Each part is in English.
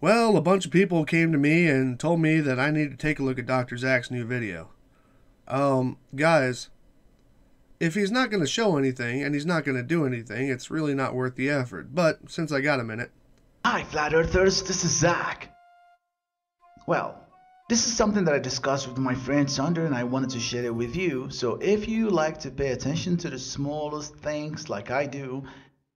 Well, a bunch of people came to me and told me that I need to take a look at Dr. Zack's new video. Guys, if he's not going to show anything and he's not going to do anything, it's really not worth the effort. But since I got a minute... Hi, Flat Earthers, this is Zack. Well, this is something that I discussed with my friend Sander and I wanted to share it with you. So if you like to pay attention to the smallest things like I do,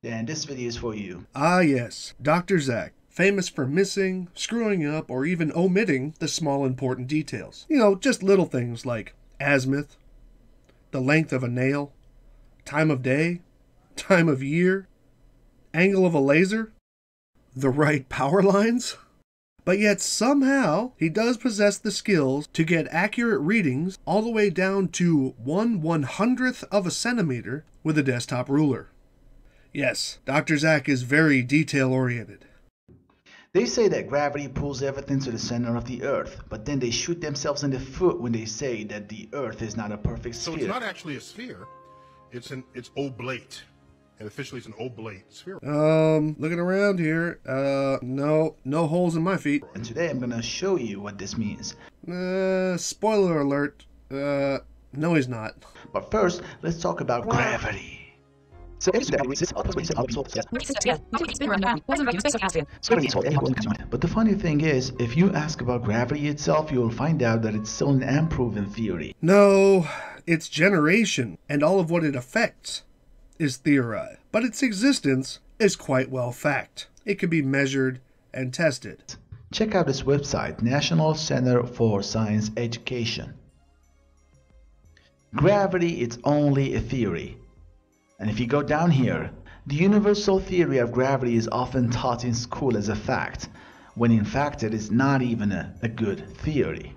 then this video is for you. Ah yes, Dr. Zack. Famous for missing, screwing up, or even omitting the small important details. You know, just little things like azimuth, the length of a nail, time of day, time of year, angle of a laser, the right power lines. But yet somehow he does possess the skills to get accurate readings all the way down to 1/100th of a centimeter with a desktop ruler. Yes, Dr. Zack is very detail-oriented. They say that gravity pulls everything to the center of the Earth, but then they shoot themselves in the foot when they say that the Earth is not a perfect sphere. So it's not actually a sphere, it's oblate. And officially it's an oblate sphere. Looking around here, no holes in my feet. And today I'm gonna show you what this means. Spoiler alert, no he's not. But first, let's talk about gravity. But the funny thing is, if you ask about gravity itself, you'll find out that it's still an unproven theory. No, its generation and all of what it affects is theorized, but its existence is quite well fact. It can be measured and tested. Check out this website, National Center for Science Education. Gravity is only a theory. And if you go down here, the universal theory of gravity is often taught in school as a fact, when in fact it is not even a good theory.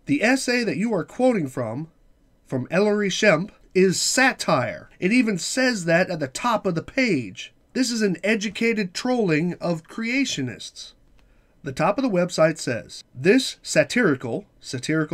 The essay that you are quoting from Ellery Shemp, is satire. It even says that at the top of the page. This is an educated trolling of creationists. The top of the website says, this satirical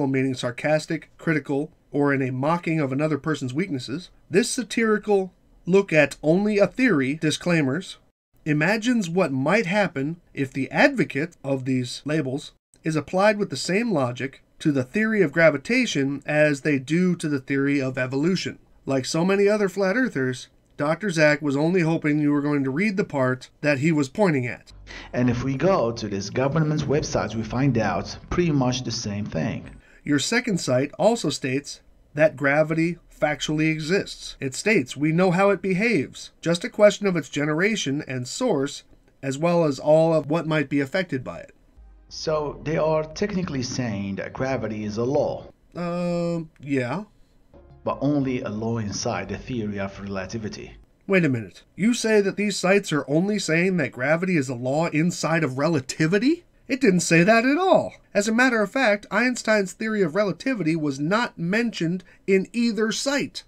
meaning sarcastic, critical, or in a mocking of another person's weaknesses, this satirical look at only a theory, disclaimers, imagines what might happen if the advocate of these labels is applied with the same logic to the theory of gravitation as they do to the theory of evolution. Like so many other flat earthers, Dr. Zack was only hoping you were going to read the part that he was pointing at. And if we go to this government's website, we find out pretty much the same thing. Your second site also states that gravity factually exists. It states we know how it behaves, just a question of its generation and source, as well as all of what might be affected by it. So they are technically saying that gravity is a law. Yeah. But only a law inside the theory of relativity. Wait a minute. You say that these sites are only saying that gravity is a law inside of relativity? It didn't say that at all. As a matter of fact, Einstein's theory of relativity was not mentioned in either site.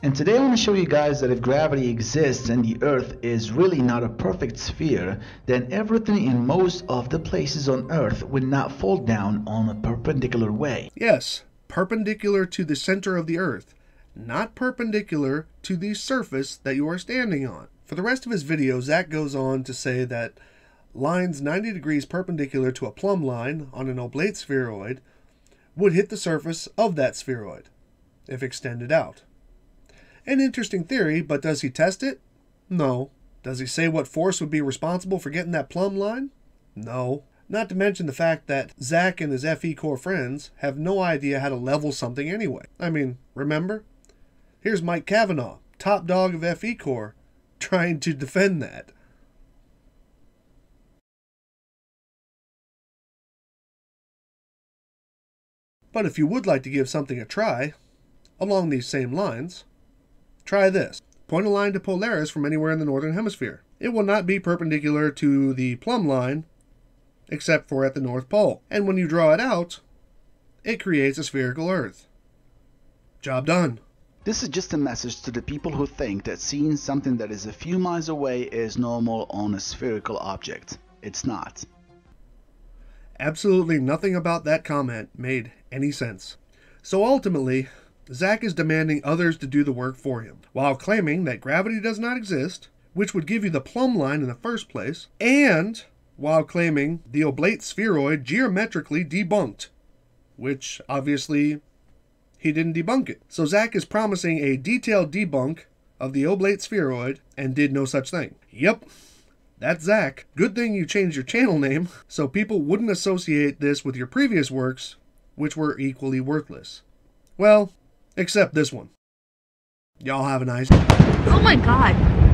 And today I want to show you guys that if gravity exists and the Earth is really not a perfect sphere, then everything in most of the places on Earth will not fall down on a perpendicular way. Yes, perpendicular to the center of the Earth, not perpendicular to the surface that you are standing on. For the rest of his video, Zack goes on to say that lines 90 degrees perpendicular to a plumb line on an oblate spheroid would hit the surface of that spheroid, if extended out. An interesting theory, but does he test it? No. Does he say what force would be responsible for getting that plumb line? No. Not to mention the fact that Zack and his FE Corps friends have no idea how to level something anyway. I mean, remember? Here's Mike Cavanaugh, top dog of FE Corps, trying to defend that. But if you would like to give something a try, along these same lines, try this. Point a line to Polaris from anywhere in the northern hemisphere. It will not be perpendicular to the plumb line, except for at the North Pole. And when you draw it out, it creates a spherical Earth. Job done. This is just a message to the people who think that seeing something that is a few miles away is normal on a spherical object. It's not. Absolutely nothing about that comment made any sense. So ultimately, Zack is demanding others to do the work for him, while claiming that gravity does not exist, which would give you the plumb line in the first place, and while claiming the oblate spheroid geometrically debunked, which obviously he didn't debunk it. So Zack is promising a detailed debunk of the oblate spheroid and did no such thing. Yep, that's Zack. Good thing you changed your channel name so people wouldn't associate this with your previous works, which were equally worthless. Well, except this one. Y'all have a nice day. Oh my god.